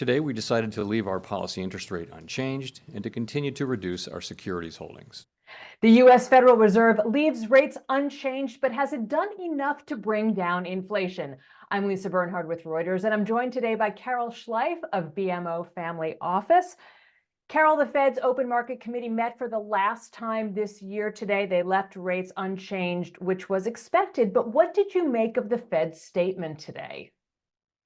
Today, we decided to leave our policy interest rate unchanged and to continue to reduce our securities holdings. The U.S. Federal Reserve leaves rates unchanged, but has it done enough to bring down inflation? I'm Lisa Bernhard with Reuters, and I'm joined today by Carol Schleif of BMO Family Office. Carol, the Fed's Open Market Committee met for the last time this year today. They left rates unchanged, which was expected. But what did you make of the Fed's statement today?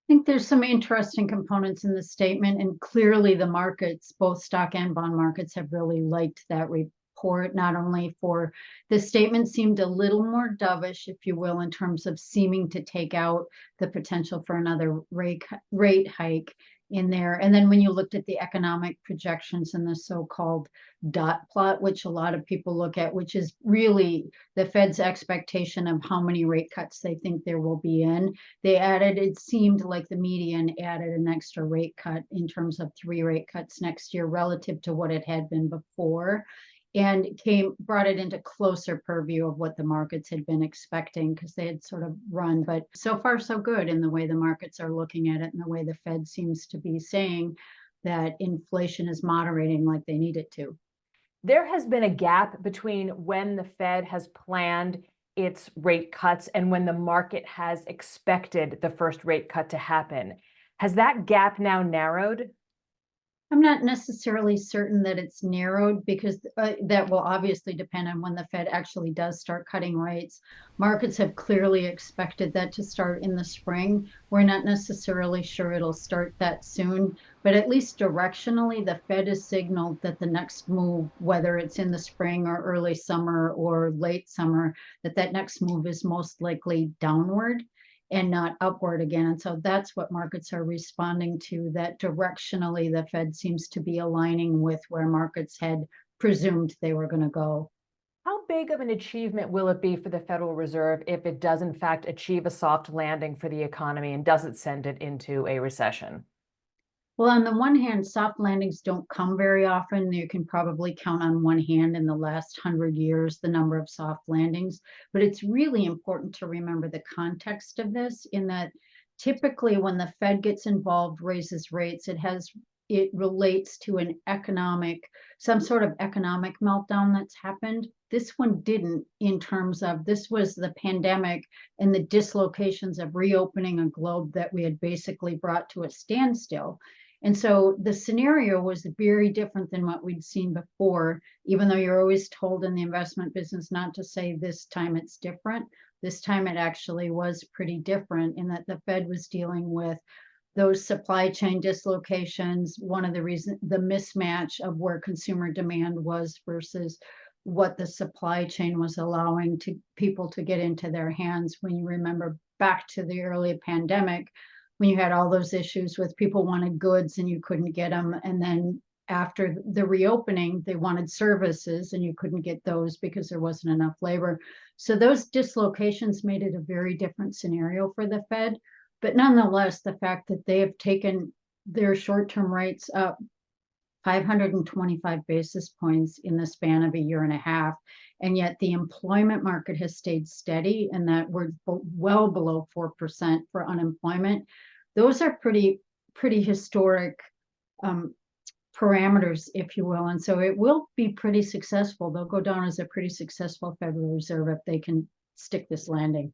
I think there's some interesting components in the statement, and clearly the markets, both stock and bond markets, have really liked that report. Not only for the statement seemed a little more dovish, if you will, in terms of seeming to take out the potential for another rate hike in there. And then when you looked at the economic projections and the so-called dot plot, which a lot of people look at, which is really the Fed's expectation of how many rate cuts they think there will be in, they added, it seemed like the median added an extra rate cut in terms of 3 rate cuts next year relative to what it had been before, and brought it into closer purview of what the markets had been expecting, because they had sort of run. But so far so good in the way the markets are looking at it, and the way the Fed seems to be saying that inflation is moderating like they need it to. There has been a gap between when the Fed has planned its rate cuts and when the market has expected the first rate cut to happen. Has that gap now narrowed? I'm not necessarily certain that it's narrowed, because that will obviously depend on when the Fed actually does start cutting rates. Markets have clearly expected that to start in the spring. We're not necessarily sure it'll start that soon, but at least directionally, the Fed has signaled that the next move, whether it's in the spring or early summer or late summer, that next move is most likely downward and not upward again. And so that's what markets are responding to, that directionally the Fed seems to be aligning with where markets had presumed they were going to go. How big of an achievement will it be for the Federal Reserve if it does in fact achieve a soft landing for the economy and doesn't send it into a recession? Well, on the one hand, soft landings don't come very often. You can probably count on one hand in the last 100 years the number of soft landings. But it's really important to remember the context of this, in that typically when the Fed gets involved, raises rates, it relates to some sort of economic meltdown that's happened. This one didn't, in terms of this was the pandemic and the dislocations of reopening a globe that we had basically brought to a standstill. And so the scenario was very different than what we'd seen before, even though you're always told in the investment business not to say this time it's different. This time it actually was pretty different, in that the Fed was dealing with those supply chain dislocations. One of the reasons, the mismatch of where consumer demand was versus what the supply chain was allowing to people to get into their hands. When you remember back to the early pandemic, when you had all those issues with people wanted goods and you couldn't get them, and then after the reopening, they wanted services and you couldn't get those because there wasn't enough labor. So those dislocations made it a very different scenario for the Fed. But nonetheless, the fact that they have taken their short-term rates up 525 basis points in the span of a year and a half, and yet the employment market has stayed steady, and that we're well below 4% for unemployment. Those are pretty historic parameters, if you will. And so it will be pretty successful. They'll go down as a pretty successful Federal Reserve if they can stick this landing.